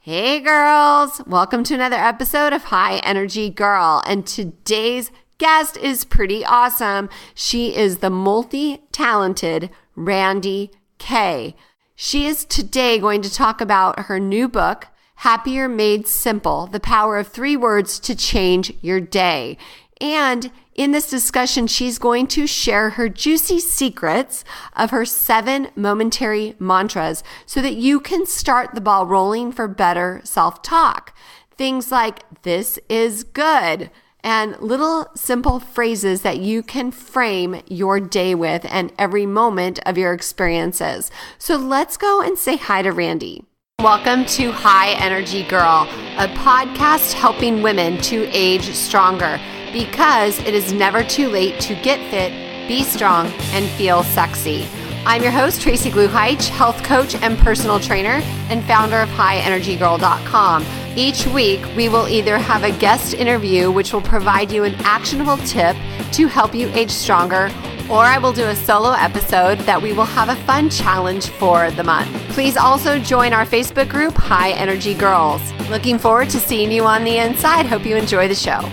Hey girls, welcome to another episode of High Energy Girl. And today's guest is pretty awesome. She is the multi-talented Randye Kaye. She is today going to talk about her new book, Happier Made Simple, The Power of 3 Words to Change Your Day. And in this discussion, she's going to share her juicy secrets of her 7 momentary mantras so that you can start the ball rolling for better self-talk. Things like, this is good, and little simple phrases that you can frame your day with and every moment of your experiences. So let's go and say hi to Randye. Welcome to High Energy Girl, a podcast helping women to age stronger, because it is never too late to get fit, be strong, and feel sexy. I'm your host, Tracy Gluheich, health coach and personal trainer, and founder of highenergygirl.com. Each week, we will either have a guest interview, which will provide you an actionable tip to help you age stronger, or I will do a solo episode that we will have a fun challenge for the month. Please also join our Facebook group, High Energy Girls. Looking forward to seeing you on the inside. Hope you enjoy the show.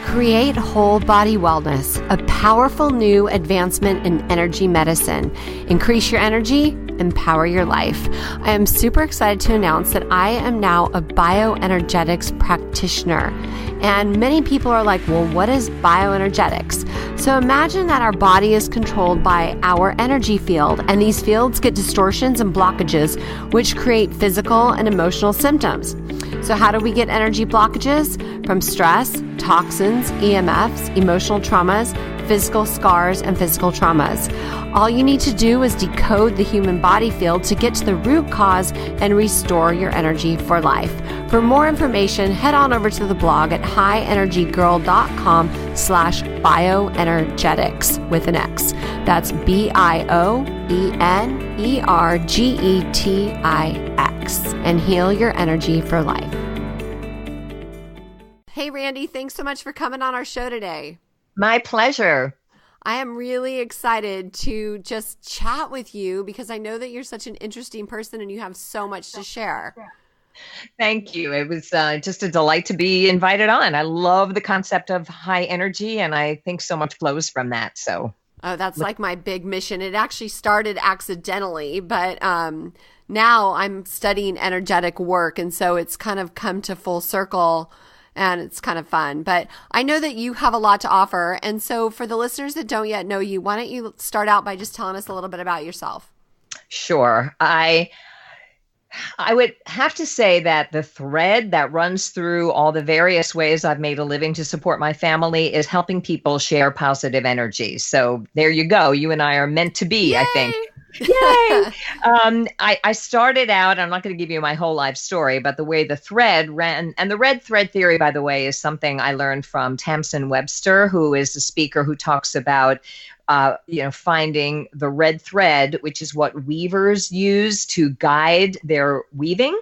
Create Whole Body Wellness, a powerful new advancement in energy medicine. Increase your energy, empower your life. I am super excited to announce that I am now a Bioenergetics practitioner. And many people are like, well, what is bioenergetics? So imagine that our body is controlled by our energy field, and these fields get distortions and blockages, which create physical and emotional symptoms. So how do we get energy blockages? From stress, toxins, EMFs, emotional traumas, physical scars, and physical traumas. All you need to do is decode the human body field to get to the root cause and restore your energy for life. For more information, head on over to the blog at highenergygirl.com/bioenergetics with an X. That's BIOENERGETIX, and heal your energy for life. Hey, Randye, thanks so much for coming on our show today. My pleasure. I am really excited to just chat with you because I know that you're such an interesting person and you have so much to share. Thank you. It was just a delight to be invited on. I love the concept of high energy, and I think so much flows from that. So, that's like my big mission. It actually started accidentally, but now I'm studying energetic work, and so it's kind of come to full circle. And it's kind of fun. But I know that you have a lot to offer. And so for the listeners that don't yet know you, why don't you start out by just telling us a little bit about yourself? Sure. I would have to say that the thread that runs through all the various ways I've made a living to support my family is helping people share positive energy. So there you go. You and I are meant to be, Yay! I think. Yay! I started out, I'm not going to give you my whole life story, but the way the thread ran, and the red thread theory, by the way, is something I learned from Tamsin Webster, who is a speaker who talks about finding the red thread, which is what weavers use to guide their weaving,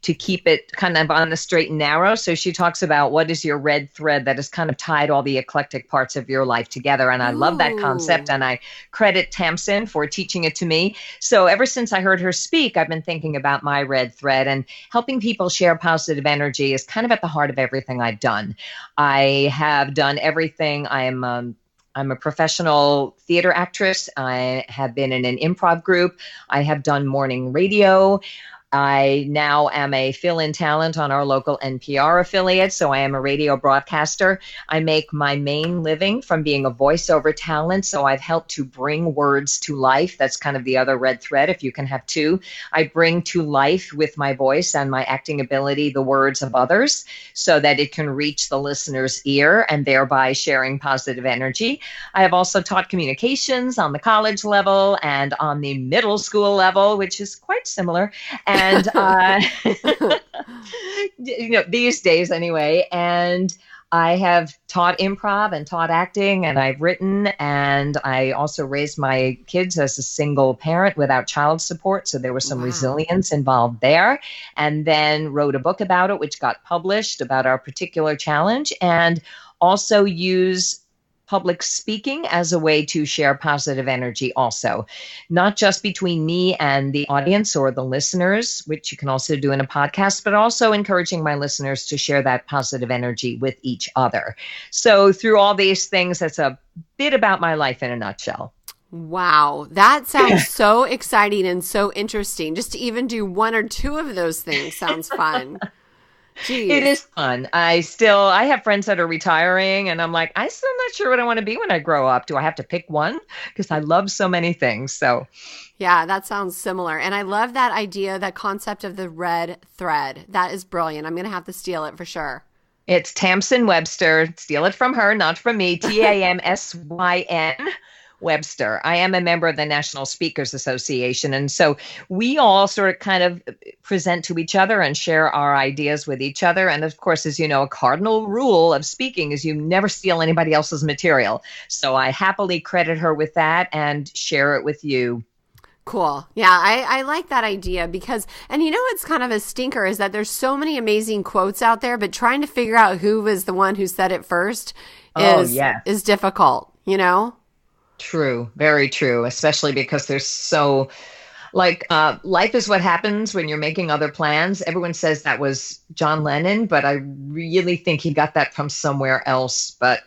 to keep it kind of on the straight and narrow. So she talks about what is your red thread that has kind of tied all the eclectic parts of your life together. And I love that concept, and I credit Tamsin for teaching it to me. So ever since I heard her speak, I've been thinking about my red thread, and helping people share positive energy is kind of at the heart of everything I've done. I have done everything. I'm a professional theater actress. I have been in an improv group. I have done morning radio. I now am a fill-in talent on our local NPR affiliate, so I am a radio broadcaster. I make my main living from being a voiceover talent, so I've helped to bring words to life. That's kind of the other red thread, if you can have two. I bring to life with my voice and my acting ability the words of others so that it can reach the listener's ear and thereby sharing positive energy. I have also taught communications on the college level and on the middle school level, which is quite similar. And, these days anyway, and I have taught improv and taught acting, and I've written, and I also raised my kids as a single parent without child support. So there was some resilience involved there, and then wrote a book about it, which got published about our particular challenge, and also use public speaking as a way to share positive energy also, not just between me and the audience or the listeners, which you can also do in a podcast, but also encouraging my listeners to share that positive energy with each other. So through all these things, that's a bit about my life in a nutshell. Wow, that sounds so exciting and so interesting. Just to even do one or two of those things sounds fun. Jeez. It is fun. I have friends that are retiring, and I'm like, I'm still not sure what I want to be when I grow up. Do I have to pick one? Because I love so many things. So yeah, that sounds similar. And I love that idea, that concept of the red thread. That is brilliant. I'm going to have to steal it for sure. It's Tamsin Webster. Steal it from her, not from me. TAMSYN. Webster. I am a member of the National Speakers Association. And so we all sort of kind of present to each other and share our ideas with each other. And of course, as you know, a cardinal rule of speaking is you never steal anybody else's material. So I happily credit her with that and share it with you. Cool. Yeah, I like that idea because, and you know what's kind of a stinker is that there's so many amazing quotes out there, but trying to figure out who was the one who said it first is difficult, you know? True. Very true. Especially because there's so life is what happens when you're making other plans. Everyone says that was John Lennon, but I really think he got that from somewhere else, but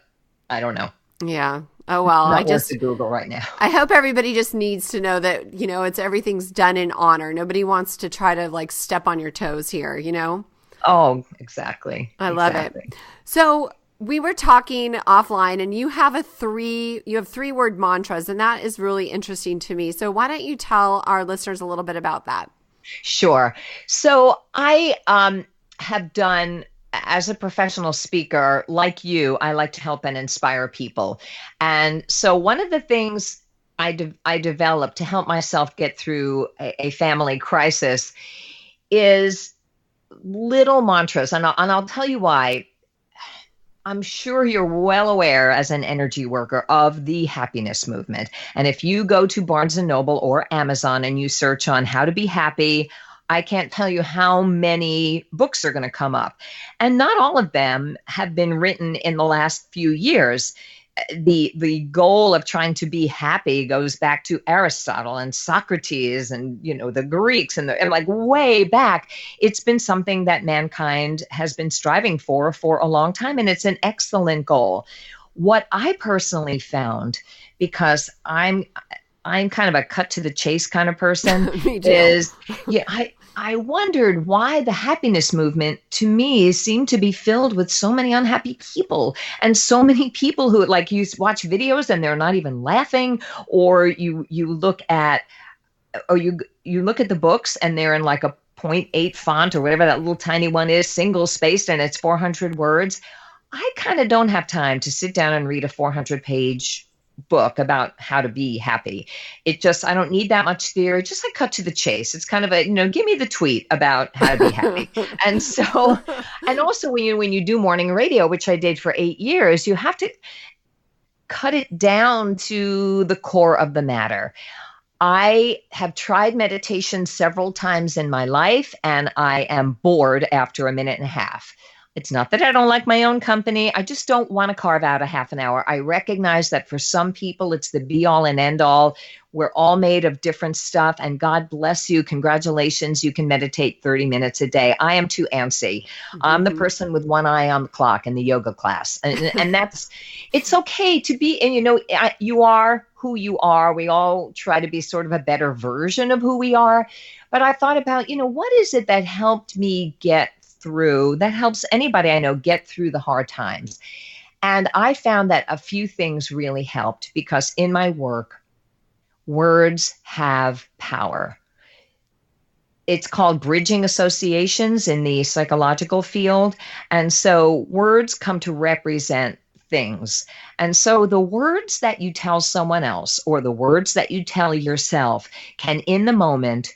I don't know. Yeah. Oh, well, I just to Google right now. I hope everybody just needs to know that, you know, everything's done in honor. Nobody wants to try to like step on your toes here, you know? Oh, exactly. I love it. So we were talking offline and you have three-word mantras, and that is really interesting to me. So why don't you tell our listeners a little bit about that? Sure. So I have done, as a professional speaker, like you, I like to help and inspire people. And so one of the things I developed to help myself get through a family crisis is little mantras. And I'll tell you why. I'm sure you're well aware as an energy worker of the happiness movement. And if you go to Barnes and Noble or Amazon and you search on how to be happy, I can't tell you how many books are going to come up. And not all of them have been written in the last few years. The goal of trying to be happy goes back to Aristotle and Socrates and, you know, the Greeks and like way back. It's been something that mankind has been striving for a long time. And it's an excellent goal. What I personally found, because I'm kind of a cut to the chase kind of person, is I wondered why the happiness movement, to me, seemed to be filled with so many unhappy people and so many people who, like, you watch videos and they're not even laughing, or you look at the books and they're in like a 0.8 font or whatever that little tiny one is, single spaced, and it's 400 words. I kind of don't have time to sit down and read a 400-page book about how to be happy. I don't need that much theory. Just like cut to the chase. It's kind of a, give me the tweet about how to be happy. And so, and also when you do morning radio, which I did for 8 years, you have to cut it down to the core of the matter. I have tried meditation several times in my life, and I am bored after a minute and a half. It's not that I don't like my own company. I just don't want to carve out a half an hour. I recognize that for some people, it's the be all and end all. We're all made of different stuff, and God bless you. Congratulations. You can meditate 30 minutes a day. I am too antsy. Mm-hmm. I'm the person with one eye on the clock in the yoga class. And it's okay to be, and you are who you are. We all try to be sort of a better version of who we are. But I thought about, what is it that helped me that helps anybody I know get through the hard times. And I found that a few things really helped, because in my work, words have power. It's called bridging associations in the psychological field. And so words come to represent things. And so the words that you tell someone else or the words that you tell yourself can, in the moment,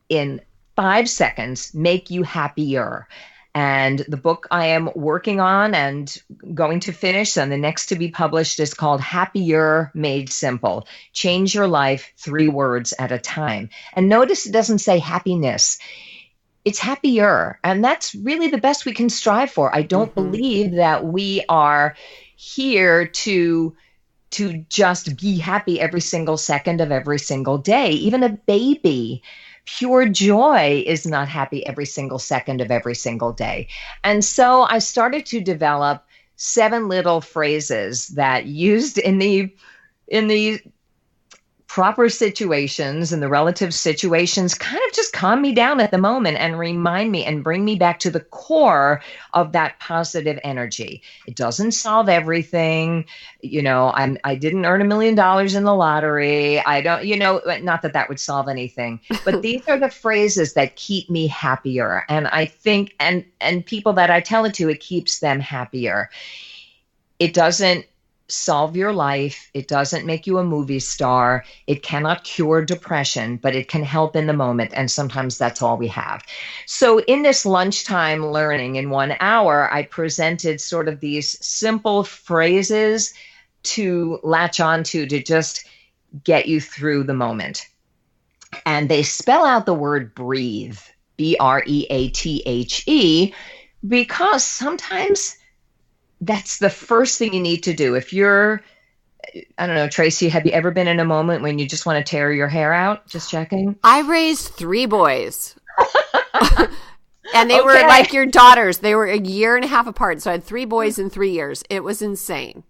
in 5 seconds, make you happier. And the book I am working on and going to finish, and the next to be published, is called Happier Made Simple. Change your life 3 words at a time. And notice it doesn't say happiness. It's happier. And that's really the best we can strive for. I don't believe that we are here to just be happy every single second of every single day. Even a baby, pure joy, is not happy every single second of every single day. And so I started to develop 7 little phrases that used in the proper situations and the relative situations kind of just calm me down at the moment and remind me and bring me back to the core of that positive energy. It doesn't solve everything. I didn't earn $1 million in the lottery. I don't, not that that would solve anything, but these are the phrases that keep me happier. And I think, and people that I tell it to, it keeps them happier. It doesn't solve your life. It doesn't make you a movie star. It cannot cure depression, but it can help in the moment. And sometimes that's all we have. So in this lunchtime learning in 1 hour, I presented sort of these simple phrases to latch onto to just get you through the moment. And they spell out the word breathe, BREATHE, because sometimes that's the first thing you need to do. If you're, I don't know, Tracy, have you ever been in a moment when you just want to tear your hair out? Just checking. I raised 3 boys. And they were like your daughters. They were 1.5 years apart. So I had 3 boys in 3 years. It was insane.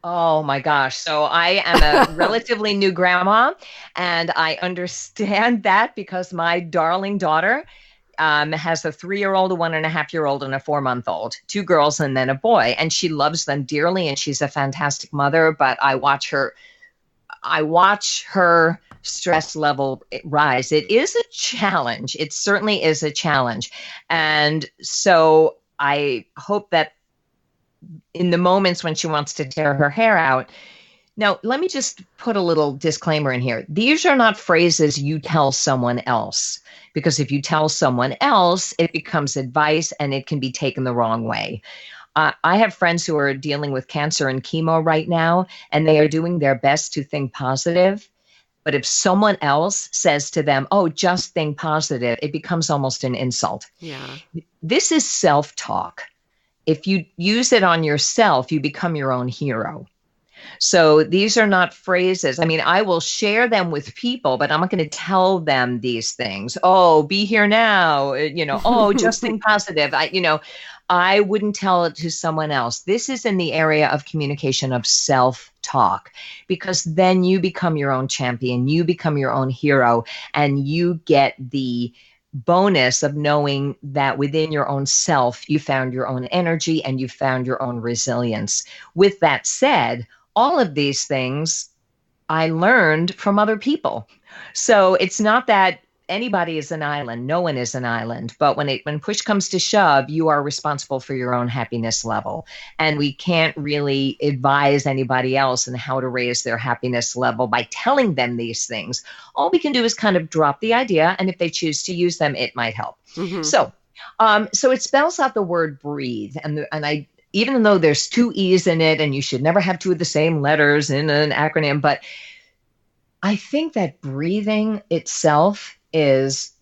Oh my gosh. So I am a relatively new grandma, and I understand that because my darling daughter has a 3-year-old, a 1.5-year-old, and a 4-month-old, 2 girls and then a boy. And she loves them dearly, and she's a fantastic mother, but I watch her stress level rise. It is a challenge. It certainly is a challenge. And so I hope that in the moments when she wants to tear her hair out. Now, let me just put a little disclaimer in here. These are not phrases you tell someone else, because if you tell someone else, it becomes advice and it can be taken the wrong way. I have friends who are dealing with cancer and chemo right now, and they are doing their best to think positive. But if someone else says to them, oh, just think positive, it becomes almost an insult. Yeah. This is self-talk. If you use it on yourself, you become your own hero. So these are not phrases. I mean, I will share them with people, but I'm not going to tell them these things. Oh, be here now. Oh, just think positive. I wouldn't tell it to someone else. This is in the area of communication of self-talk, because then you become your own champion. You become your own hero, and you get the bonus of knowing that within your own self, you found your own energy and you found your own resilience. With that said, all of these things I learned from other people. So it's not that anybody is an island. No one is an island. But when push comes to shove, you are responsible for your own happiness level. And we can't really advise anybody else on how to raise their happiness level by telling them these things. All we can do is kind of drop the idea. And if they choose to use them, it might help. Mm-hmm. So it spells out the word breathe. And I, even though there's 2 E's in it, and you should never have 2 of the same letters in an acronym, but I think that breathing itself is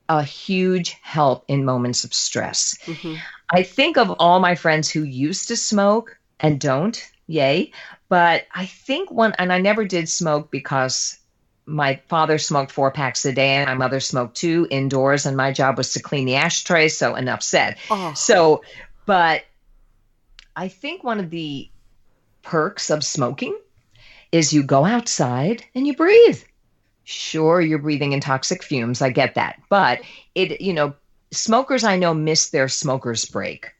a huge help in moments of stress. Mm-hmm. I think of all my friends who used to smoke and don't, yay. But I think and I never did smoke because my father smoked 4 packs a day and my mother smoked 2 indoors, and my job was to clean the ashtrays. So enough said. Oh. But I think one of the perks of smoking is you go outside and you breathe. Sure, you're breathing in toxic fumes. I get that. But smokers I know miss their smoker's break.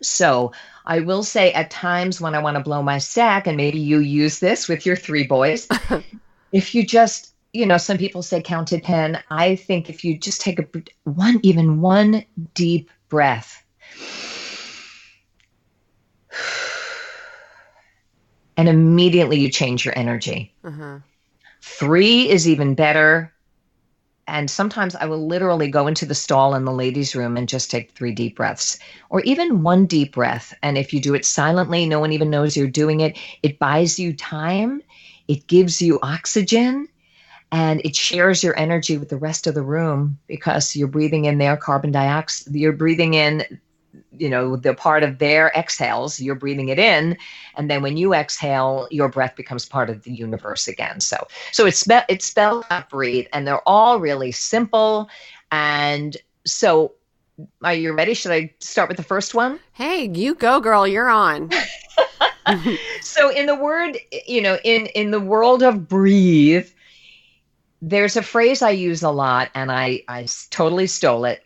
So I will say at times when I want to blow my stack, and maybe you use this with your 3 boys, if you just, some people say count to 10. I think if you just take one deep breath, and immediately you change your energy. Uh-huh. 3 is even better. And sometimes I will literally go into the stall in the ladies' room and just take 3 deep breaths, or even 1 deep breath. And if you do it silently, no one even knows you're doing it. It buys you time. It gives you oxygen, and it shares your energy with the rest of the room, because you're breathing in their carbon dioxide. You're breathing in the part of their exhales, you're breathing it in. And then when you exhale, your breath becomes part of the universe again. So it's spelled out breathe, and they're all really simple. And so are you ready? Should I start with the first one? Hey, you go, girl. You're on. So in the word, in the world of breathe, there's a phrase I use a lot, and I totally stole it.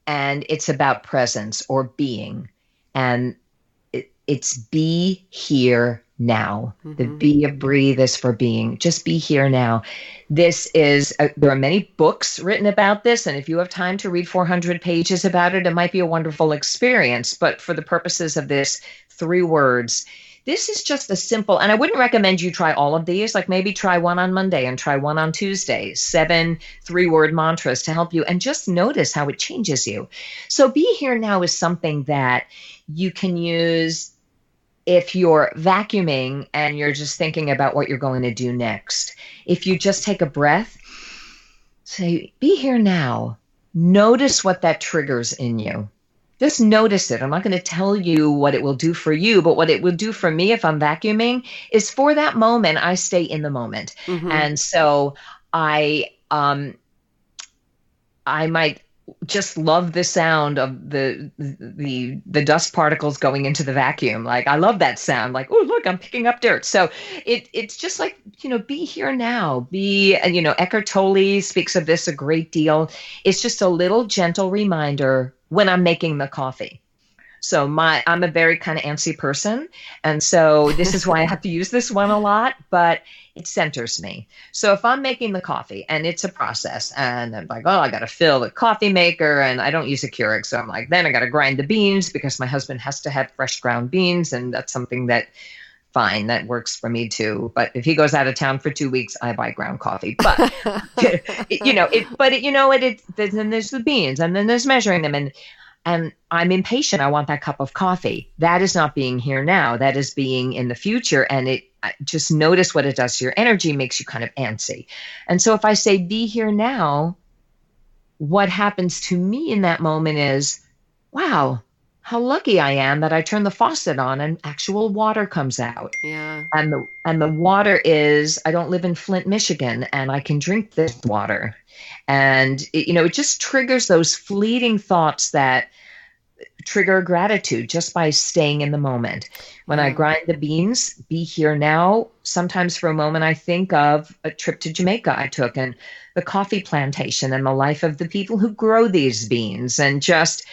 And it's about presence or being. And it's be here now. Mm-hmm. The B of breathe is for being. Just be here now. This is, there are many books written about this. And if you have time to read 400 pages about it, it might be a wonderful experience. But for the purposes of this 3 words, this is just a simple, and I wouldn't recommend you try all of these. Like maybe try one on Monday and try one on Tuesday, 7 3-word mantras to help you, and just notice how it changes you. So be here now is something that you can use if you're vacuuming and you're just thinking about what you're going to do next. If you just take a breath, say, be here now. Notice what that triggers in you. Just notice it. I'm not going to tell you what it will do for you, but what it will do for me if I'm vacuuming is for that moment, I stay in the moment. Mm-hmm. And so I might just love the sound of the dust particles going into the vacuum. Like, I love that sound. Like, oh, look, I'm picking up dirt. So it's just like, be here now. Eckhart Tolle speaks of this a great deal. It's just a little gentle reminder when I'm making the coffee. So I'm a very kind of antsy person. And so this is why I have to use this one a lot, but it centers me. So if I'm making the coffee and it's a process and I'm like, oh, I got to fill the coffee maker, and I don't use a Keurig. So I'm like, then I got to grind the beans because my husband has to have fresh ground beans. And that's something that, fine, that works for me too. But if he goes out of town for 2 weeks, I buy ground coffee. But, then there's the beans, and then there's measuring them. And I'm impatient. I want that cup of coffee. That is not being here now. That is being in the future. And just notice what it does to your energy, makes you kind of antsy. And so if I say, be here now, what happens to me in that moment is, wow, how lucky I am that I turn the faucet on and actual water comes out. Yeah. And the water is, I don't live in Flint, Michigan, and I can drink this water. And it just triggers those fleeting thoughts that trigger gratitude just by staying in the moment. When I grind the beans, be here now. Sometimes for a moment, I think of a trip to Jamaica I took, and the coffee plantation and the life of the people who grow these beans, and just,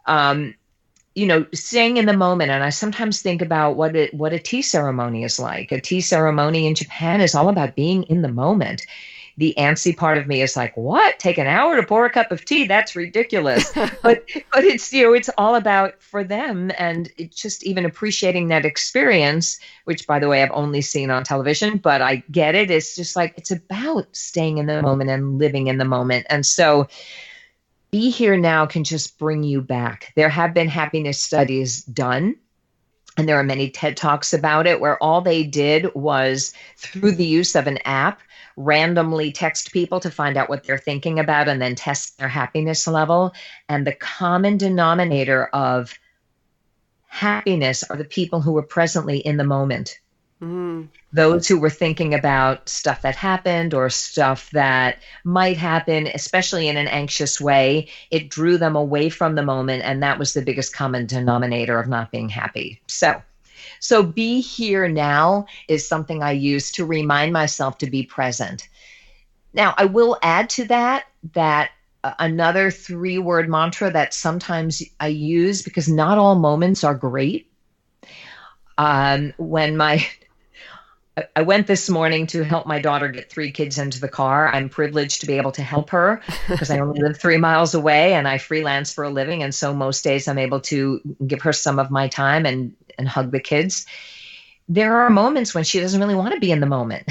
staying in the moment. And I sometimes think about what a tea ceremony is like. A tea ceremony in Japan is all about being in the moment. The antsy part of me is like, what? Take an hour to pour a cup of tea? That's ridiculous. but it's, it's all about for them. And it's just even appreciating that experience, which, by the way, I've only seen on television, but I get it. It's just like, it's about staying in the moment and living in the moment. And so be here now can just bring you back. There have been happiness studies done, and there are many TED Talks about it, where all they did was, through the use of an app, randomly text people to find out what they're thinking about and then test their happiness level. And the common denominator of happiness are the people who were presently in the moment. Mm. Those who were thinking about stuff that happened or stuff that might happen, especially in an anxious way, it drew them away from the moment. And that was the biggest common denominator of not being happy. So be here now is something I use to remind myself to be present. Now, I will add to that another 3-word mantra that sometimes I use, because not all moments are great. I went this morning to help my daughter get 3 kids into the car. I'm privileged to be able to help her because I only live 3 miles away and I freelance for a living. And so most days I'm able to give her some of my time and hug the kids. There are moments when she doesn't really want to be in the moment.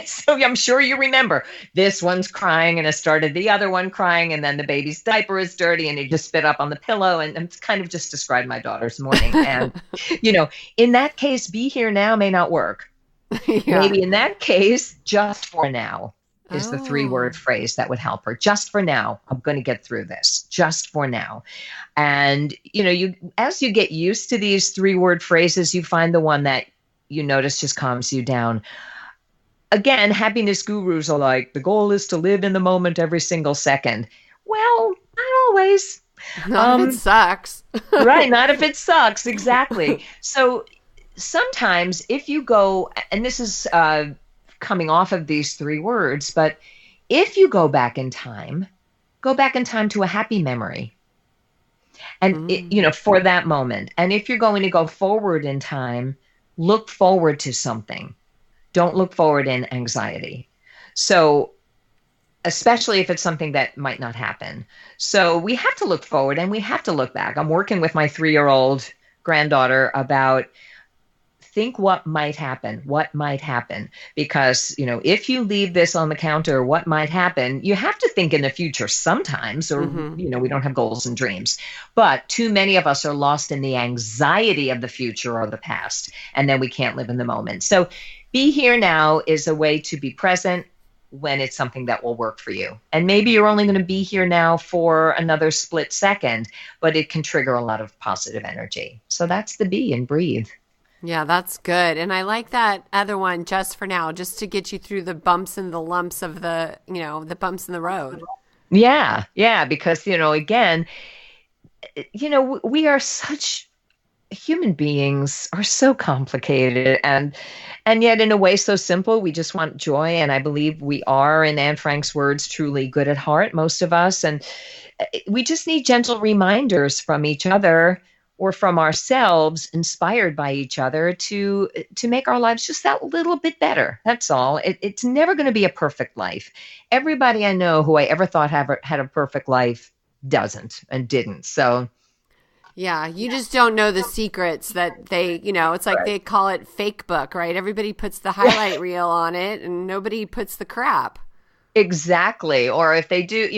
So I'm sure you remember, this one's crying and it started the other one crying, and then the baby's diaper is dirty and he just spit up on the pillow, and it's kind of just described my daughter's morning. And, in that case, be here now may not work. Yeah. Maybe in that case, just for now. is the 3-word phrase that would help her. Just for now, I'm going to get through this. Just for now. And, as you get used to these 3-word phrases, you find the one that you notice just calms you down. Again, happiness gurus are like, the goal is to live in the moment every single second. Well, not always. Not if it sucks. Right. Not if it sucks. Exactly. So sometimes if you go, and this is coming off of these 3 words, but if you go back in time to a happy memory. And, for that moment. And if you're going to go forward in time, look forward to something. Don't look forward in anxiety. So especially if it's something that might not happen. So we have to look forward and we have to look back. I'm working with my 3-year-old granddaughter about think what might happen, because, if you leave this on the counter, what might happen, you have to think in the future sometimes, or, we don't have goals and dreams, but too many of us are lost in the anxiety of the future or the past, and then we can't live in the moment. So be here now is a way to be present when it's something that will work for you. And maybe you're only going to be here now for another split second, but it can trigger a lot of positive energy. So that's the be and breathe. Yeah, that's good. And I like that other one, just for now, just to get you through the bumps and the lumps of the bumps in the road. Yeah, because, again, we are human beings are so complicated and yet in a way so simple. We just want joy. And I believe we are, in Anne Frank's words, truly good at heart, most of us. And we just need gentle reminders from each other or from ourselves, inspired by each other, to make our lives just that little bit better. That's all. It's never going to be a perfect life. Everybody I know who I ever thought had a perfect life doesn't and didn't. So yeah, you just don't know the secrets that they, it's like They call it fake book, right? Everybody puts the highlight reel on it and nobody puts the crap. Exactly. Or if they do,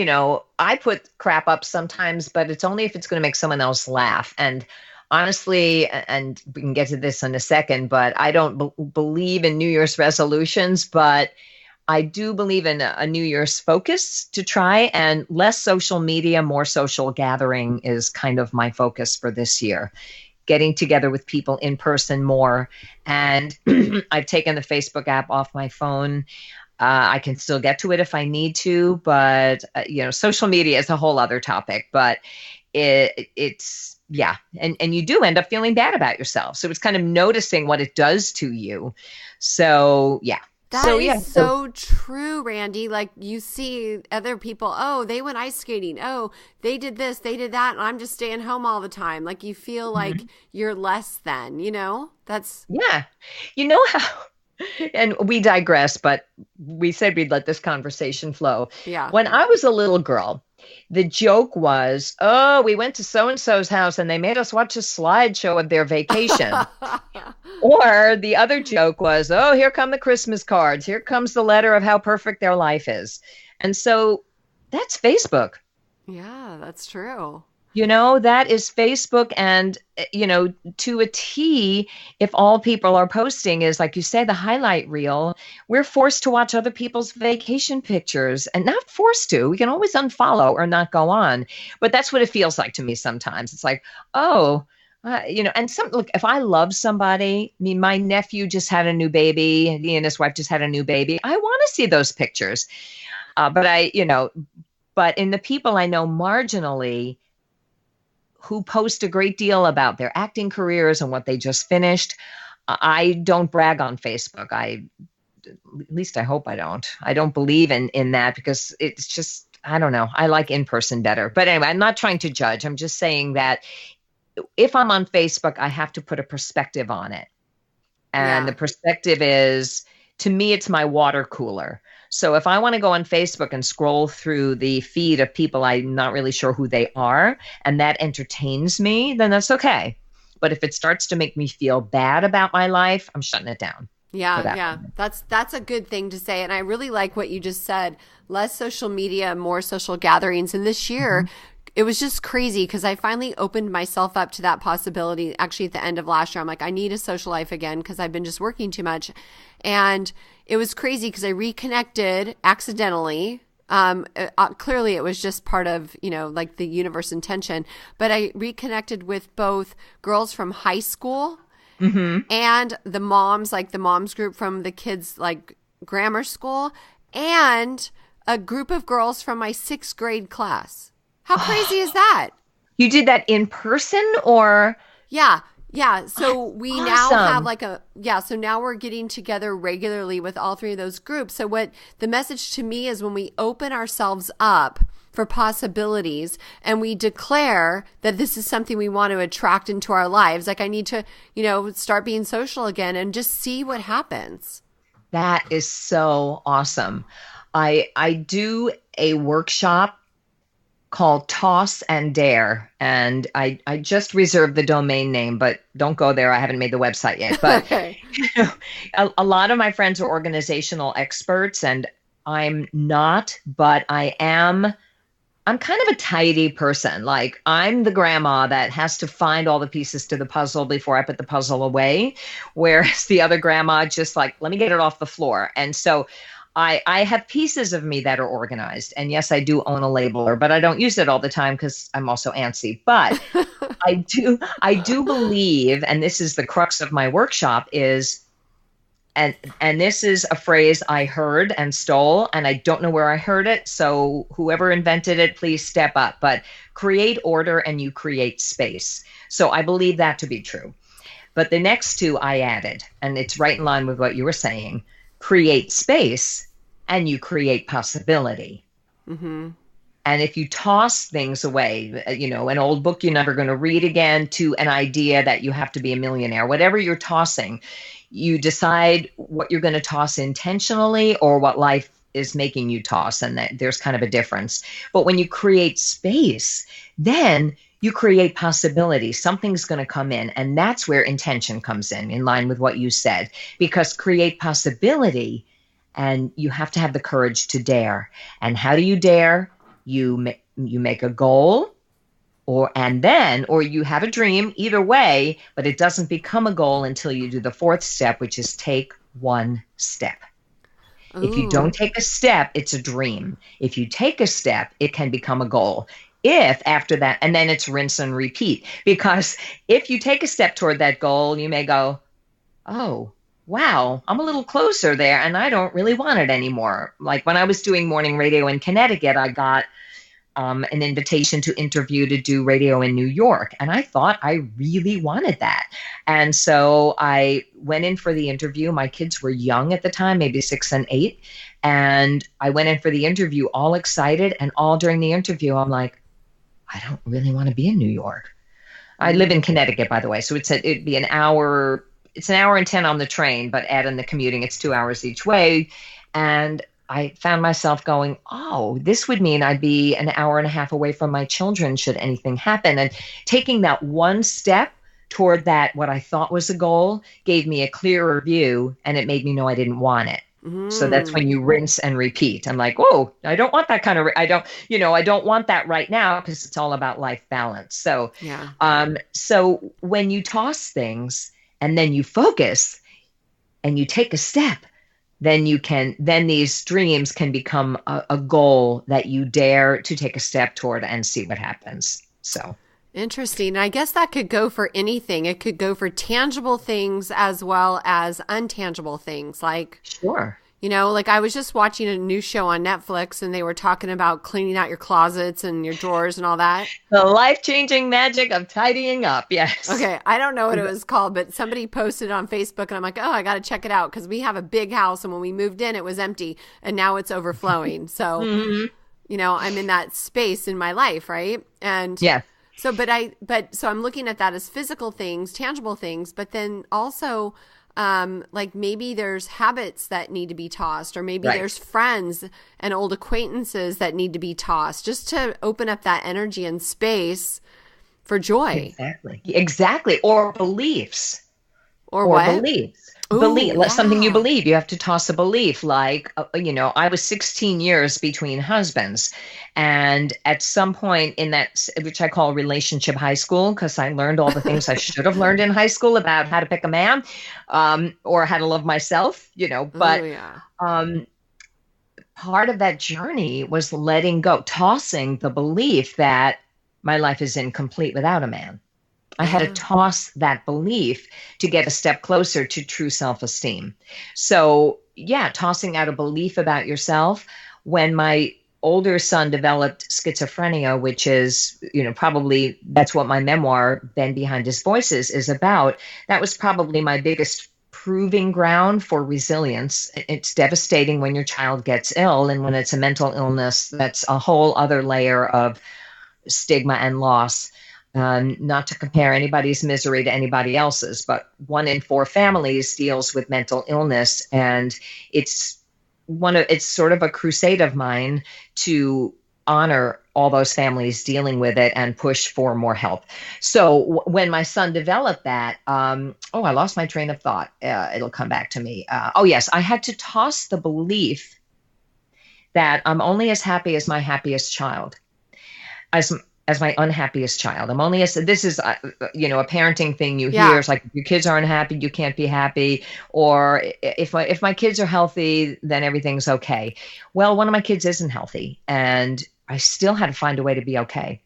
I put crap up sometimes, but it's only if it's going to make someone else laugh. And honestly, and we can get to this in a second, but I don't believe in New Year's resolutions, but I do believe in a New Year's focus to try, and less social media, more social gathering is kind of my focus for this year. Getting together with people in person more. And I've taken the Facebook app off my phone. I can still get to it if I need to, but social media is a whole other topic. But it's and you do end up feeling bad about yourself. So it's kind of noticing what it does to you. So yeah. That is so true, Randye. Like, you see other people, oh, they went ice skating. Oh, they did this, they did that. And I'm just staying home all the time. Like, you feel like you're less than, that's. Yeah. You know how, and we digress, but we said we'd let this conversation flow. Yeah. When I was a little girl, the joke was, oh, we went to so-and-so's house and they made us watch a slideshow of their vacation. Or the other joke was, oh, here come the Christmas cards. Here comes the letter of how perfect their life is. And so that's Facebook. Yeah, that's true. That is Facebook. And, to a T, if all people are posting is, like you say, the highlight reel, we're forced to watch other people's vacation pictures, and not forced to. We can always unfollow or not go on. But that's what it feels like to me sometimes. It's like, oh, and look, if I love somebody, my nephew just had a new baby, he and his wife just had a new baby, I want to see those pictures. But in the people I know marginally who post a great deal about their acting careers and what they just finished, I don't brag on Facebook. At least I hope I don't. I don't believe in that, because it's just, I don't know. I like in person better. But anyway, I'm not trying to judge. I'm just saying that if I'm on Facebook, I have to put a perspective on it. And the perspective is, to me, it's my water cooler. So if I want to go on Facebook and scroll through the feed of people I'm not really sure who they are, and that entertains me, then that's okay. But if it starts to make me feel bad about my life, I'm shutting it down. Yeah. That's a good thing to say. And I really like what you just said, less social media, more social gatherings. And this year, it was just crazy because I finally opened myself up to that possibility. Actually, at the end of last year, I'm like, I need a social life again because I've been just working too much. And it was crazy because I reconnected accidentally. Clearly it was just part of, like the universe intention, but I reconnected with both girls from high school and the moms, like the moms group from the kids, like grammar school, and a group of girls from my 6th grade class. How crazy is that? You did that in person or? Yeah. Yeah. So we now awesome. have so now we're getting together regularly with all 3 of those groups. So what the message to me is when we open ourselves up for possibilities and we declare that this is something we want to attract into our lives, like I need to, start being social again and just see what happens. That is so awesome. I do a workshop called Toss and Dare. And I just reserved the domain name, but don't go there. I haven't made the website yet. But Okay. a lot of my friends are organizational experts, and I'm not, but I'm kind of a tidy person. Like I'm the grandma that has to find all the pieces to the puzzle before I put the puzzle away. Whereas the other grandma just like, let me get it off the floor. And so I have pieces of me that are organized. And yes, I do own a labeler, but I don't use it all the time because I'm also antsy. But I do believe, and this is the crux of my workshop is, and this is a phrase I heard and stole, and I don't know where I heard it. So whoever invented it, please step up. But create order and you create space. So I believe that to be true. But the next 2 I added, and it's right in line with what you were saying, create space and you create possibility. And if you toss things away, an old book you're never going to read again to an idea that you have to be a millionaire, whatever you're tossing, you decide what you're going to toss intentionally or what life is making you toss. And that there's kind of a difference. But when you create space, then you create possibility. Something's going to come in. And that's where intention comes in line with what you said, because create possibility and you have to have the courage to dare. And how do you dare? You make a goal or you have a dream, either way, but it doesn't become a goal until you do the 4th step, which is take 1 step. Ooh. If you don't take a step, it's a dream. If you take a step, it can become a goal. If after that, and then it's rinse and repeat, because if you take a step toward that goal, you may go, oh, wow, I'm a little closer there and I don't really want it anymore. Like when I was doing morning radio in Connecticut, I got an invitation to interview to do radio in New York. And I thought I really wanted that. And so I went in for the interview. My kids were young at the time, maybe 6 and 8. And I went in for the interview all excited. And all during the interview, I'm like, I don't really want to be in New York. I live in Connecticut, by the way. So it'd be an hour. It's 1 hour and 10 on the train, but add in the commuting, it's 2 hours each way. And I found myself going, oh, this would mean I'd be an hour and a half away from my children should anything happen. And taking that 1 step toward that, what I thought was a goal, gave me a clearer view, and it made me know I didn't want it. So that's when you rinse and repeat. I'm like, oh, I don't want that kind of, I don't want that right now because it's all about life balance. So, so when you toss things and then you focus and you take a step, then these dreams can become a goal that you dare to take a step toward and see what happens. So. Interesting. I guess that could go for anything. It could go for tangible things as well as untangible things. Like, sure. Like I was just watching a new show on Netflix and they were talking about cleaning out your closets and your drawers and all that. The life-changing magic of tidying up. Yes. Okay. I don't know what it was called, but somebody posted it on Facebook and I'm like, oh, I got to check it out because we have a big house and when we moved in, it was empty and now it's overflowing. So, I'm in that space in my life. Right. And yeah. So, so I'm looking at that as physical things, tangible things, but then also, like maybe there's habits that need to be tossed, or maybe there's friends and old acquaintances that need to be tossed just to open up that energy and space for joy. Exactly. Or beliefs. Or what? Beliefs. believe, Ooh, something you yeah. believe. You have to toss a belief. Like, I was 16 years between husbands. And at some point in that, which I call relationship high school, because I learned all the things I should have learned in high school about how to pick a man, or how to love myself, Oh, but yeah. um, part of that journey was letting go, tossing the belief that my life is incomplete without a man. I had to Yeah. toss that belief to get a step closer to true self-esteem. So, yeah, tossing out a belief about yourself. When my older son developed schizophrenia, which is, probably that's what my memoir, Ben Behind His Voices, is about. That was probably my biggest proving ground for resilience. It's devastating when your child gets ill, and when it's a mental illness, that's a whole other layer of stigma and loss. Not to compare anybody's misery to anybody else's, but 1 in 4 families deals with mental illness, and it's it's sort of a crusade of mine to honor all those families dealing with it and push for more help. So when my son developed that, I lost my train of thought. It'll come back to me. Oh yes, I had to toss the belief that I'm only as happy as my happiest child. As my unhappiest child. I'm only as this is a parenting thing you hear. Yeah. It's like if your kids aren't happy, you can't be happy. Or if my kids are healthy, then everything's okay. Well, one of my kids isn't healthy, and I still had to find a way to be okay.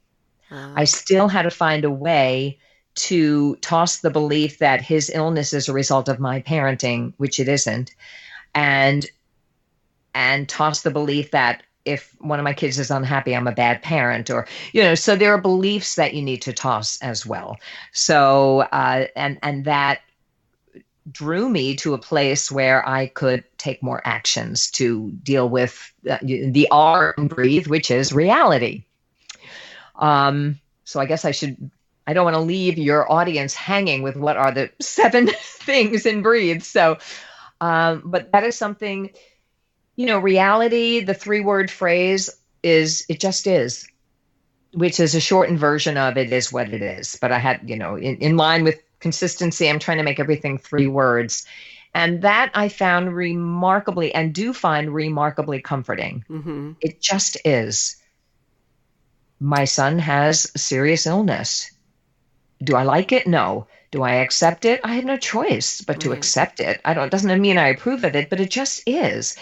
I still had to find a way to toss the belief that his illness is a result of my parenting, which it isn't, and toss the belief that if one of my kids is unhappy, I'm a bad parent, or, so there are beliefs that you need to toss as well. So, and that drew me to a place where I could take more actions to deal with the R and breathe, which is reality. So I guess I don't want to leave your audience hanging with what are the 7 things in breathe. So, but that is something. Reality, the 3-word phrase is, it just is, which is a shortened version of it is what it is. But I had, in line with consistency, I'm trying to make everything 3 words. And that I found remarkably, and do find remarkably comforting. Mm-hmm. It just is. My son has serious illness. Do I like it? No. Do I accept it? I have no choice but to accept it. It doesn't mean I approve of it, but it just is.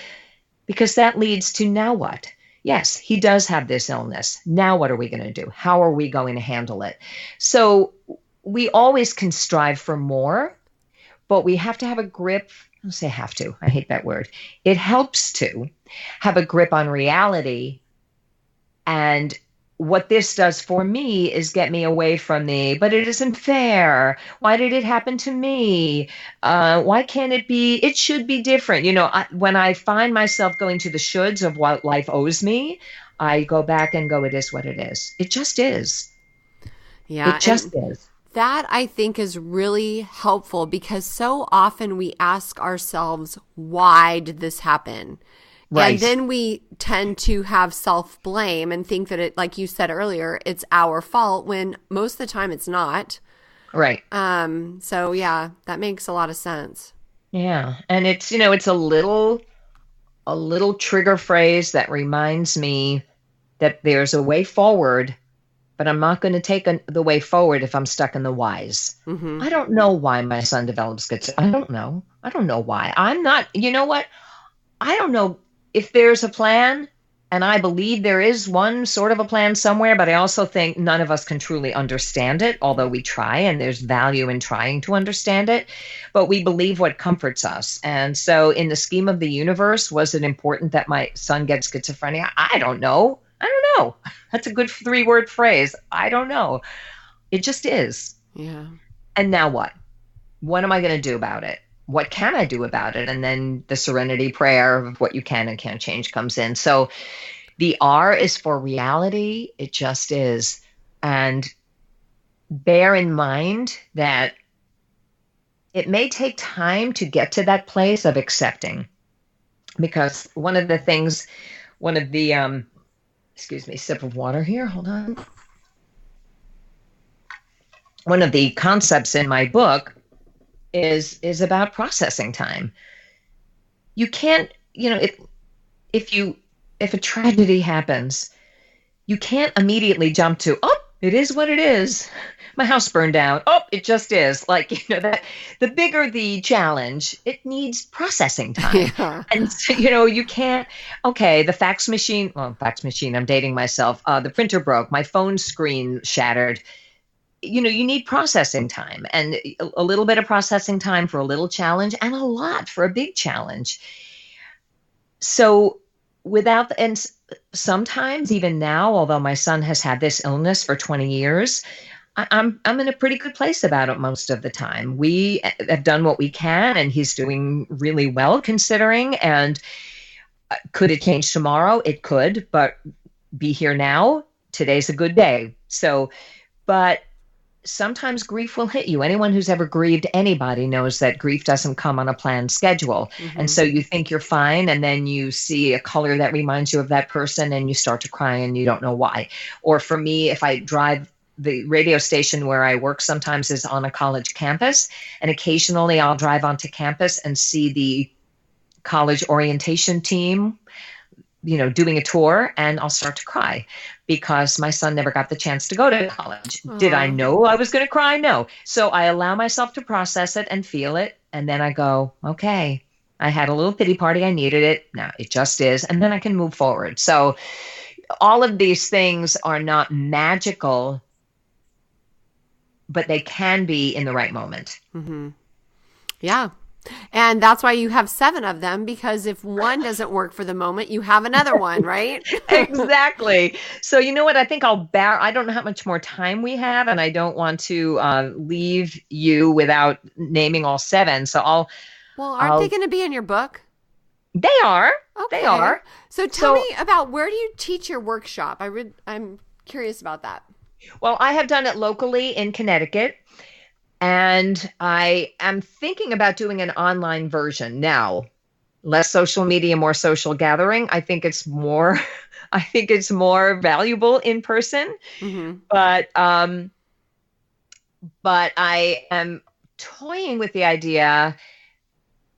Because that leads to now what? Yes, he does have this illness. Now what are we going to do? How are we going to handle it? So we always can strive for more, but we have to have a grip. I'll say have to. I hate that word. It helps to have a grip on reality. And what this does for me is get me away from but it isn't fair. Why did it happen to me? Why can't it be? It should be different. When I find myself going to the shoulds of what life owes me, I go back and go, it is what it is. It just is. Yeah. It just is. That I think is really helpful because so often we ask ourselves, why did this happen? Right. And then we tend to have self-blame and think that it, like you said earlier, it's our fault when most of the time it's not. Right. So yeah, that makes a lot of sense. Yeah. And it's, it's a little trigger phrase that reminds me that there's a way forward, but I'm not going to take the way forward if I'm stuck in the whys. Mm-hmm. I don't know why my son develops schizophrenia. I don't know. I don't know why. I'm not, you know what? I don't know if there's a plan, and I believe there is one sort of a plan somewhere, but I also think none of us can truly understand it, although we try, and there's value in trying to understand it, but we believe what comforts us. And so in the scheme of the universe, was it important that my son gets schizophrenia? I don't know. That's a good 3-word phrase. I don't know. It just is. Yeah. And now what? What am I going to do about it? What can I do about it? And then the serenity prayer of what you can and can't change comes in. So the R is for reality. It just is. And bear in mind that it may take time to get to that place of accepting. Because one of the excuse me, sip of water here. Hold on. One of the concepts in my book is about processing time. You can't, if you if a tragedy happens, you can't immediately jump to, oh, it is what it is. My house burned down. Oh, it just is. Like, that the bigger the challenge, it needs processing time. Yeah. And so, you can't, okay, fax machine, I'm dating myself. The printer broke, my phone screen shattered. You need processing time, and a little bit of processing time for a little challenge and a lot for a big challenge. So and sometimes even now, although my son has had this illness for 20 years, I'm in a pretty good place about it most of the time. We have done what we can, and he's doing really well considering. And could it change tomorrow? It could, but be here now. Today's a good day. So, but sometimes grief will hit you. Anyone who's ever grieved anybody knows that grief doesn't come on a planned schedule. Mm-hmm. And so you think you're fine, and then you see a color that reminds you of that person and you start to cry and you don't know why. Or for me, if I drive, the radio station where I work sometimes is on a college campus, and occasionally I'll drive onto campus and see the college orientation team, doing a tour, and I'll start to cry because my son never got the chance to go to college. Aww. Did I know I was going to cry? No. So I allow myself to process it and feel it. And then I go, okay, I had a little pity party. I needed it. No, it just is. And then I can move forward. So all of these things are not magical, but they can be in the right moment. Mm-hmm. Yeah. And that's why you have 7 of them, because if one doesn't work for the moment, you have another one, right? Exactly. So you know what? I think I don't know how much more time we have, and I don't want to leave you without naming all 7. So aren't they going to be in your book? They are. Okay. They are. So tell me about, where do you teach your workshop? I'm curious about that. Well, I have done it locally in Connecticut. And I am thinking about doing an online version now. Less social media, more social gathering. I think it's more valuable in person. Mm-hmm. But I am toying with the idea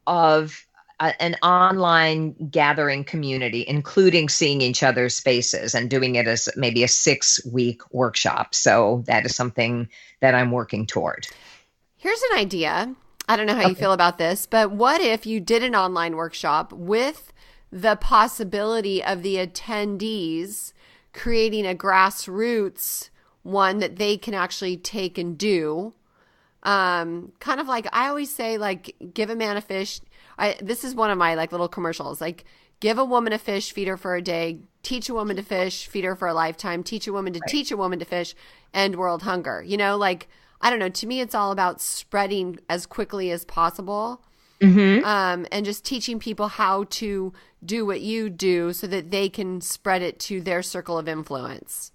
of an online gathering community, including seeing each other's faces and doing it as maybe a 6-week workshop. So that is something that I'm working toward. Here's an idea. I don't know how you feel about this, but what if you did an online workshop with the possibility of the attendees creating a grassroots one that they can actually take and do? Kind of like, I always say, like, give a man a fish. This is one of my little commercials, like, give a woman a fish, feed her for a day, teach a woman to fish, feed her for a lifetime, teach a woman to teach a woman to fish, end world hunger. I don't know. To me, it's all about spreading as quickly as possible, mm-hmm. And just teaching people how to do what you do so that they can spread it to their circle of influence.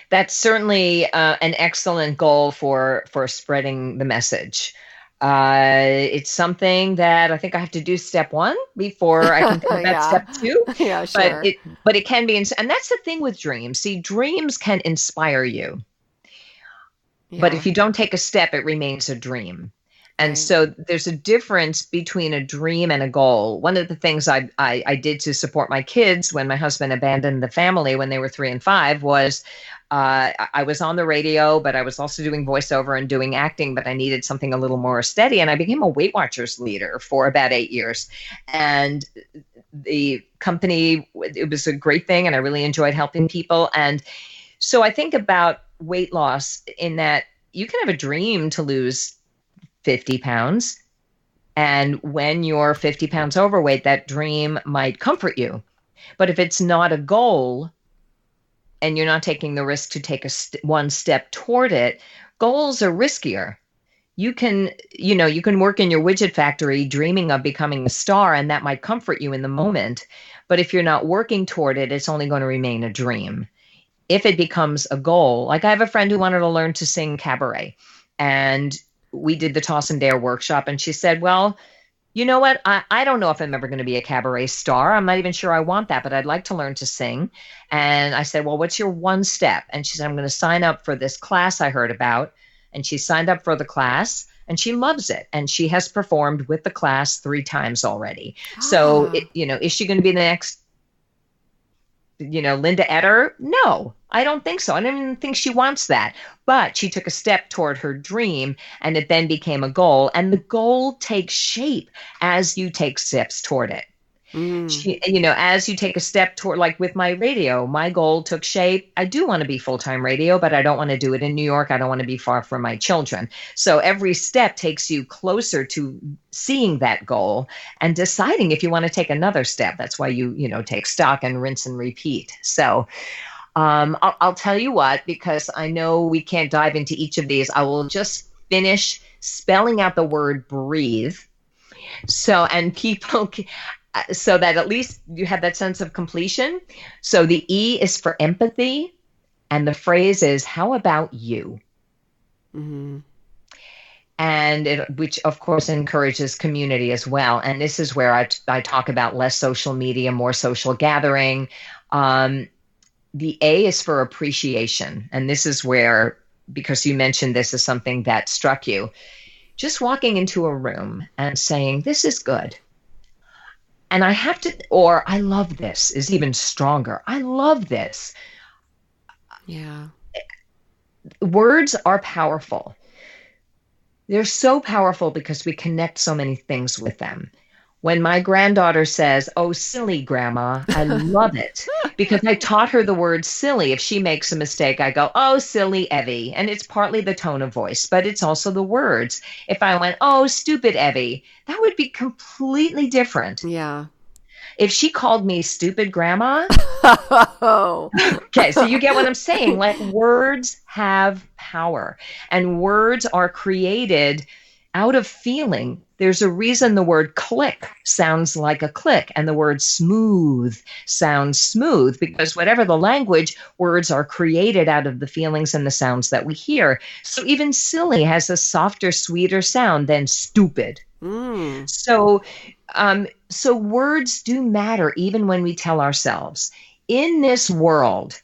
That's certainly an excellent goal for spreading the message. It's something that I think I have to do step 1 before I can think about step 2. Yeah, sure. But it can be, and that's the thing with dreams. See, dreams can inspire you. Yeah. But if you don't take a step, it remains a dream. And right. So there's a difference between a dream and a goal. One of the things I did to support my kids when my husband abandoned the family when they were 3 and 5 was I was on the radio, but I was also doing voiceover and doing acting, but I needed something a little more steady. And I became a Weight Watchers leader for about 8 years. And the company, it was a great thing, and I really enjoyed helping people. And so I think about weight loss in that you can have a dream to lose 50 pounds. And when you're 50 pounds overweight, that dream might comfort you. But if it's not a goal and you're not taking the risk to take one step toward it, goals are riskier. You can work in your widget factory dreaming of becoming a star, and that might comfort you in the moment. But if you're not working toward it, it's only going to remain a dream. If it becomes a goal, like I have a friend who wanted to learn to sing cabaret, and we did the Toss and Dare workshop, and she said, well, you know what? I don't know if I'm ever going to be a cabaret star. I'm not even sure I want that, but I'd like to learn to sing. And I said, well, what's your one step? And she said, I'm going to sign up for this class I heard about. And she signed up for the class. and she loves it. And she has performed with the class 3 times already. So, Ah. is she going to be the next, Linda Etter? No, I don't think so. I don't even think she wants that. But she took a step toward her dream, and it then became a goal. And the goal takes shape as you take steps toward it. As you take a step toward, like with my radio, my goal took shape. I do want to be full-time radio, but I don't want to do it in New York. I don't want to be far from my children. So every step takes you closer to seeing that goal and deciding if you want to take another step. That's why you take stock and rinse and repeat. So I'll tell you what, because I know we can't dive into each of these. I will just finish spelling out the word breathe. And people, so that at least you have that sense of completion. So the E is for empathy, and the phrase is, how about you? Mm-hmm. And which of course encourages community as well. And this is where I talk about less social media, more social gathering. The A is for appreciation. And this is where, because you mentioned this is something that struck you, just walking into a room and saying, this is good. And I have to, or I love this is even stronger. I love this. Yeah. Words are powerful. They're so powerful because we connect so many things with them. When my granddaughter says, oh, silly grandma, I love it because I taught her the word silly. If she makes a mistake, I go, oh, silly Evie. And it's partly the tone of voice, but it's also the words. If I went, oh, stupid Evie, that would be completely different. Yeah. If she called me stupid grandma. Oh. Okay, so you get what I'm saying. Like, words have power, and words are created out of feeling. There's a reason the word click sounds like a click and the word smooth sounds smooth, because whatever the language, words are created out of the feelings and the sounds that we hear. So even silly has a softer, sweeter sound than stupid. Mm. So words do matter even when we tell ourselves. In this world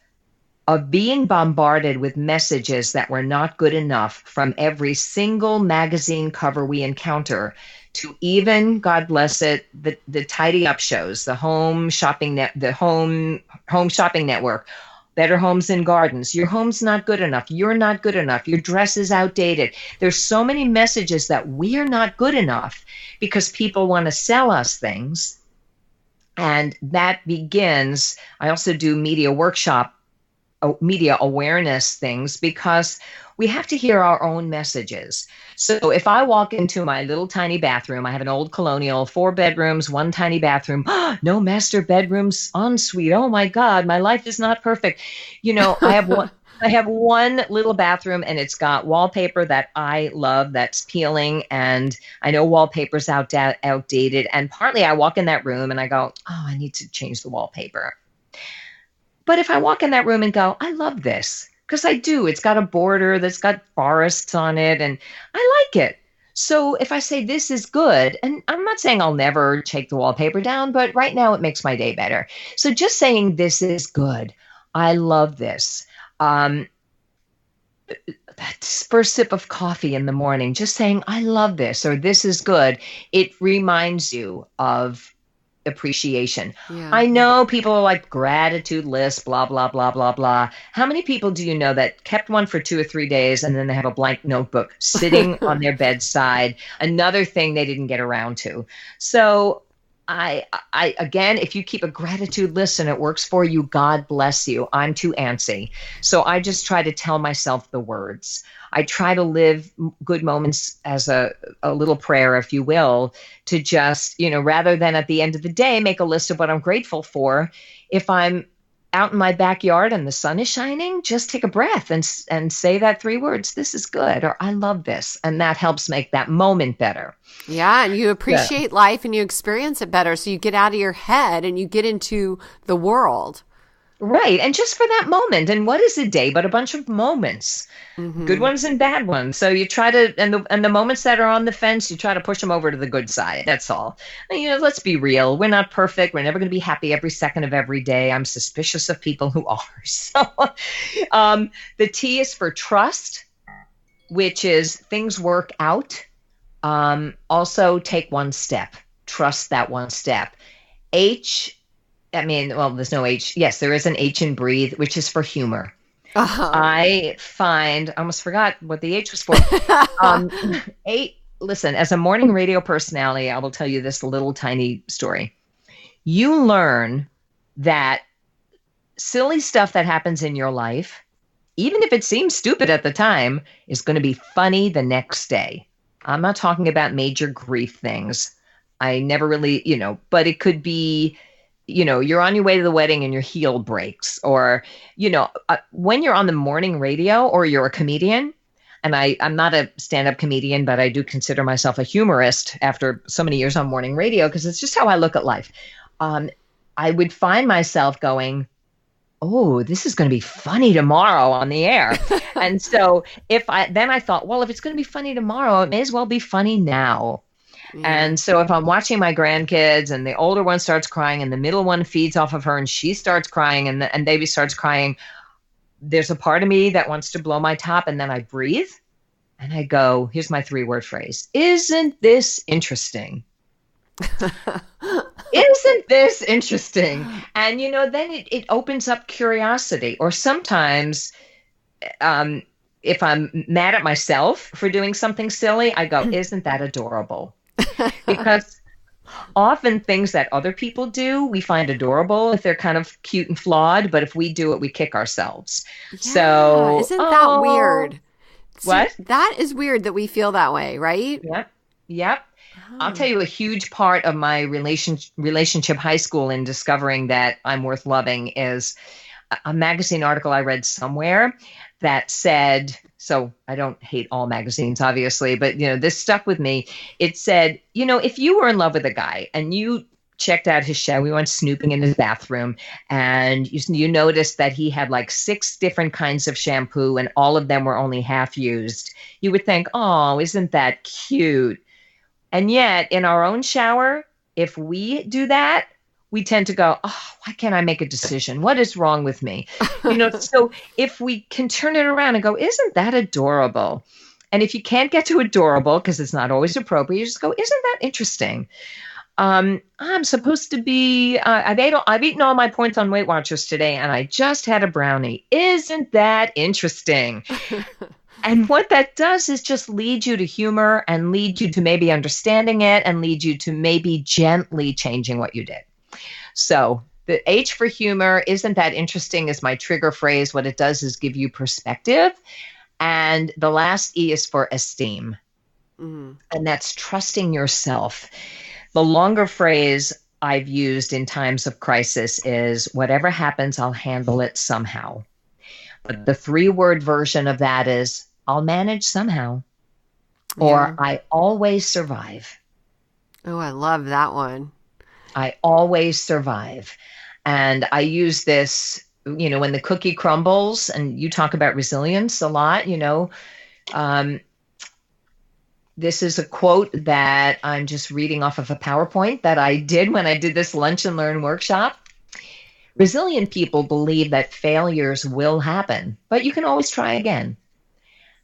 of being bombarded with messages that were not good enough from every single magazine cover we encounter, to even, God bless it, the tidy up shows, the home shopping network, Better Homes and Gardens. Your home's not good enough. You're not good enough. Your dress is outdated. There's so many messages that we are not good enough because people want to sell us things. And that begins, I also do media awareness things because we have to hear our own messages. So if I walk into my little tiny bathroom, I have an old colonial, 4 bedrooms, 1 tiny bathroom, no master bedrooms, ensuite. Oh my God, my life is not perfect. I have one little bathroom and it's got wallpaper that I love that's peeling, and I know wallpaper's outdated. And partly I walk in that room and I go, oh, I need to change the wallpaper. But if I walk in that room and go, I love this, because I do, it's got a border that's got forests on it and I like it. So if I say this is good, and I'm not saying I'll never take the wallpaper down, but right now it makes my day better. So just saying this is good, I love this. That first sip of coffee in the morning, just saying I love this or this is good, it reminds you of appreciation. Yeah. I know people are like gratitude lists, blah, blah, blah, blah, blah. How many people do you know that kept one for 2 or 3 days and then they have a blank notebook sitting on their bedside, another thing they didn't get around to? So I again, if you keep a gratitude list and it works for you, God bless you. I'm too antsy. So I just try to tell myself the words. I try to live good moments as a little prayer, if you will, to just, rather than at the end of the day, make a list of what I'm grateful for. If I'm out in my backyard and the sun is shining, just take a breath and say that 3 words, this is good, or I love this. And that helps make that moment better. Yeah. And you appreciate life and you experience it better. So you get out of your head and you get into the world. Right. And just for that moment. And what is a day but a bunch of moments, good ones and bad ones. So you try to, and the moments that are on the fence, you try to push them over to the good side. That's all. And, let's be real. We're not perfect. We're never going to be happy every second of every day. I'm suspicious of people who are. So the T is for trust, which is things work out Also take one step. Trust that one step. H, I mean, well, there's no H. Yes, there is an H in breathe, which is for humor. Uh-huh. I almost forgot what the H was for. Eight, listen, as a morning radio personality, I will tell you this little tiny story. You learn that silly stuff that happens in your life, even if it seems stupid at the time, is going to be funny the next day. I'm not talking about major grief things. I never really, but it could be, you're on your way to the wedding and your heel breaks, or, when you're on the morning radio or you're a comedian, and I'm not a stand-up comedian, but I do consider myself a humorist after so many years on morning radio, because it's just how I look at life. I would find myself going, oh, this is going to be funny tomorrow on the air. And so I thought, well, if it's going to be funny tomorrow, it may as well be funny now. Yeah. And so if I'm watching my grandkids and the older one starts crying and the middle one feeds off of her and she starts crying and baby starts crying, there's a part of me that wants to blow my top, and then I breathe and I go, here's my 3-word phrase. Isn't this interesting? Isn't this interesting? And, then it opens up curiosity. Or sometimes if I'm mad at myself for doing something silly, I go, isn't that adorable? Because often things that other people do, we find adorable if they're kind of cute and flawed. But if we do it, we kick ourselves. Yeah, so isn't that weird? What? So that is weird that we feel that way, right? Yep. I'll tell you, a huge part of my relationship high school in discovering that I'm worth loving is a magazine article I read somewhere that said, so I don't hate all magazines, obviously, but this stuck with me. It said, if you were in love with a guy and you checked out his show, we went snooping in his bathroom, and you noticed that he had like 6 different kinds of shampoo and all of them were only half used, you would think, oh, isn't that cute? And yet in our own shower, if we do that, we tend to go, oh, why can't I make a decision? What is wrong with me? So if we can turn it around and go, isn't that adorable? And if you can't get to adorable, because it's not always appropriate, you just go, isn't that interesting? I'm supposed to be, I've eaten all my points on Weight Watchers today, and I just had a brownie. Isn't that interesting? And what that does is just lead you to humor and lead you to maybe understanding it and lead you to maybe gently changing what you did. So the H for humor, isn't that interesting, is my trigger phrase. What it does is give you perspective. And the last E is for esteem. And that's trusting yourself. The longer phrase I've used in times of crisis is, whatever happens, I'll handle it somehow. But the 3-word version of that is, I'll manage somehow, or I always survive. Oh, I love that one. I always survive. And I use this, when the cookie crumbles, and you talk about resilience a lot, this is a quote that I'm just reading off of a PowerPoint that I did when I did this Lunch and Learn workshop. Resilient people believe that failures will happen, but you can always try again.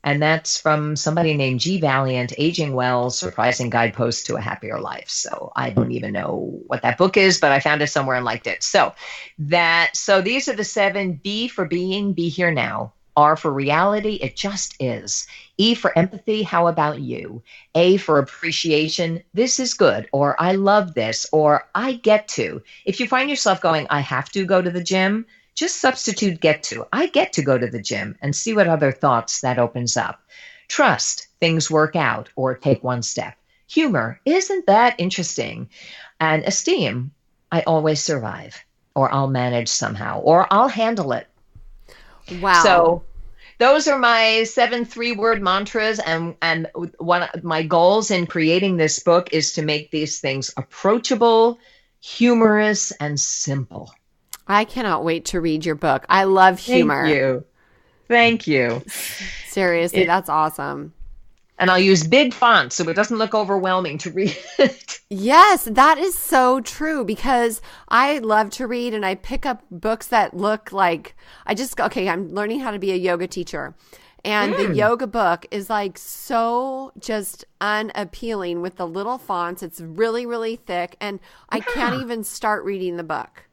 And that's from somebody named G. Valiant, Aging Well, Surprising Guideposts to a Happier Life. So I don't even know what that book is, but I found it somewhere and liked it. So these are the 7. B for being, be here now. R for reality, it just is. E for empathy, how about you? A for appreciation, this is good, or I love this, or I get to. If you find yourself going, I have to go to the gym, just substitute get to. I get to go to the gym, and see what other thoughts that opens up. Trust, things work out, or take one step. Humor, isn't that interesting? And esteem, I always survive, or I'll manage somehow, or I'll handle it. Wow. So those are my 7 3-word mantras. And one of my goals in creating this book is to make these things approachable, humorous, and simple. I cannot wait to read your book. I love humor. Thank you. Seriously, that's awesome. And I'll use big fonts so it doesn't look overwhelming to read it. Yes, that is so true, because I love to read and I pick up books that look like, I'm learning how to be a yoga teacher. And the yoga book is like so just unappealing with the little fonts. It's really, really thick. And I can't even start reading the book.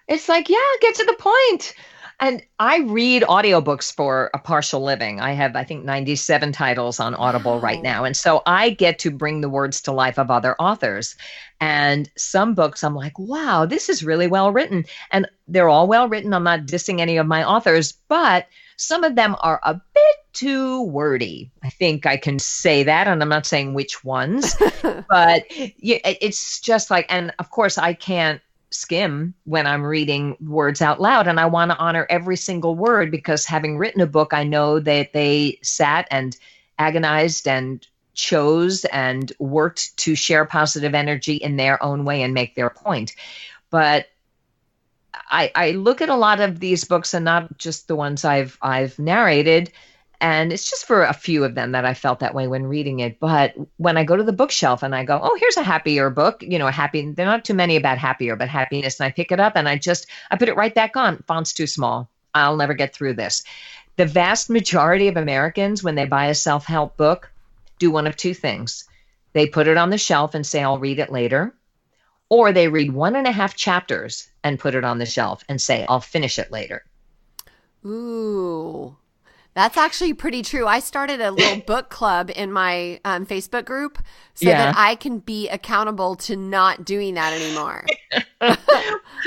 It's like, yeah, get to the point. And I read audiobooks for a partial living. I have, I think, 97 titles on Audible right now. And so I get to bring the words to life of other authors. And some books I'm like, wow, this is really well written. And they're all well written. I'm not dissing any of my authors, but some of them are a bit too wordy. I think I can say that. And I'm not saying which ones, but it's just like, and of course I can't skim when I'm reading words out loud, and I want to honor every single word, because having written a book, I know that they sat and agonized and chose and worked to share positive energy in their own way and make their point. But I look at a lot of these books, and not just the ones I've narrated, and it's just for a few of them that I felt that way when reading it. But when I go to the bookshelf and I go, oh, here's a happier book, there are not too many about happier, but happiness. And I pick it up and I put it right back on. Font's too small. I'll never get through this. The vast majority of Americans, when they buy a self-help book, do one of two things. They put it on the shelf and say, I'll read it later. Or they read 1.5 chapters and put it on the shelf and say, I'll finish it later. Ooh. That's actually pretty true. I started a little book club in my Facebook group so that I can be accountable to not doing that anymore.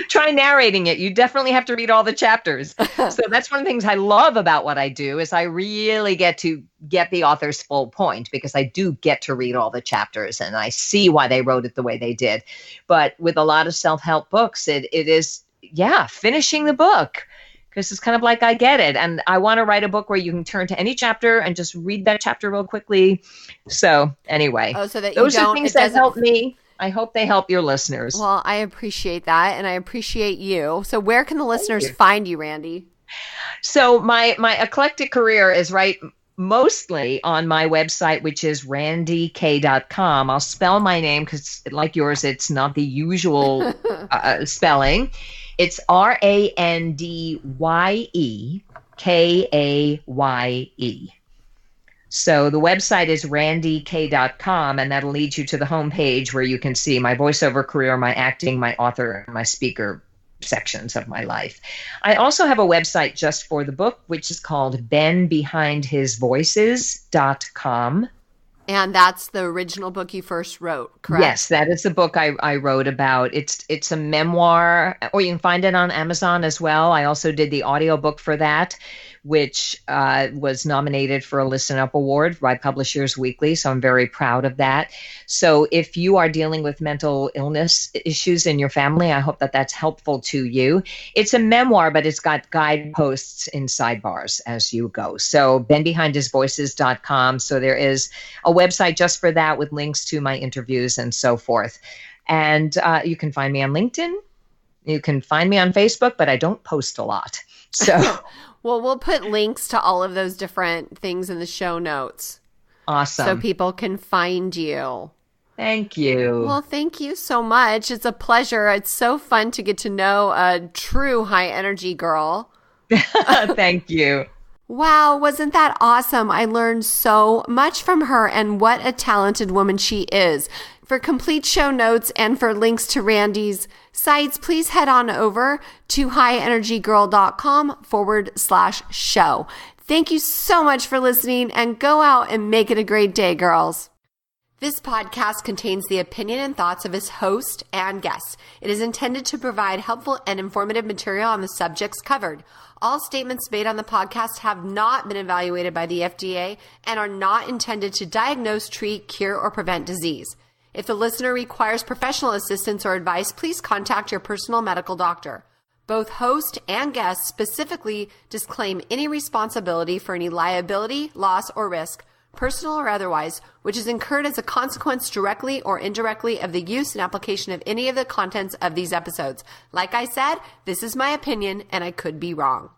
Try narrating it. You definitely have to read all the chapters. So that's one of the things I love about what I do, is I really get to get the author's full point, because I do get to read all the chapters and I see why they wrote it the way they did. But with a lot of self-help books, it is, finishing the book. Because it's kind of like, I get it. And I want to write a book where you can turn to any chapter and just read that chapter real quickly. So anyway, so that those are things that help me. I hope they help your listeners. Well, I appreciate that. And I appreciate you. So where can the listeners find you, Randye? So my eclectic career is mostly on my website, which is randyekaye.com. I'll spell my name because, like yours, it's not the usual spelling. It's RandyeKaye. So the website is randyekaye.com, and that'll lead you to the homepage where you can see my voiceover career, my acting, my author, and my speaker sections of my life. I also have a website just for the book, which is called benbehindhisvoices.com. And that's the original book you first wrote, correct? Yes, that is the book I wrote about. It's a memoir, or you can find it on Amazon as well. I also did the audiobook for that, which was nominated for a Listen Up Award by Publishers Weekly. So I'm very proud of that. So if you are dealing with mental illness issues in your family, I hope that that's helpful to you. It's a memoir, but it's got guideposts in sidebars as you go. So benbehindhisvoices.com. So there is a website just for that with links to my interviews and so forth. And you can find me on LinkedIn. You can find me on Facebook, but I don't post a lot. So... Well, we'll put links to all of those different things in the show notes. Awesome. So people can find you. Thank you. Well, thank you so much. It's a pleasure. It's so fun to get to know a true high energy girl. Thank you. Wow, wasn't that awesome? I learned so much from her, and what a talented woman she is. For complete show notes and for links to Randye's sites, please head on over to highenergygirl.com/show. Thank you so much for listening, and go out and make it a great day, girls. This podcast contains the opinion and thoughts of its host and guests. It is intended to provide helpful and informative material on the subjects covered. All statements made on the podcast have not been evaluated by the FDA and are not intended to diagnose, treat, cure, or prevent disease. If the listener requires professional assistance or advice, please contact your personal medical doctor. Both host and guest specifically disclaim any responsibility for any liability, loss, or risk, personal or otherwise, which is incurred as a consequence directly or indirectly of the use and application of any of the contents of these episodes. Like I said, this is my opinion, and I could be wrong.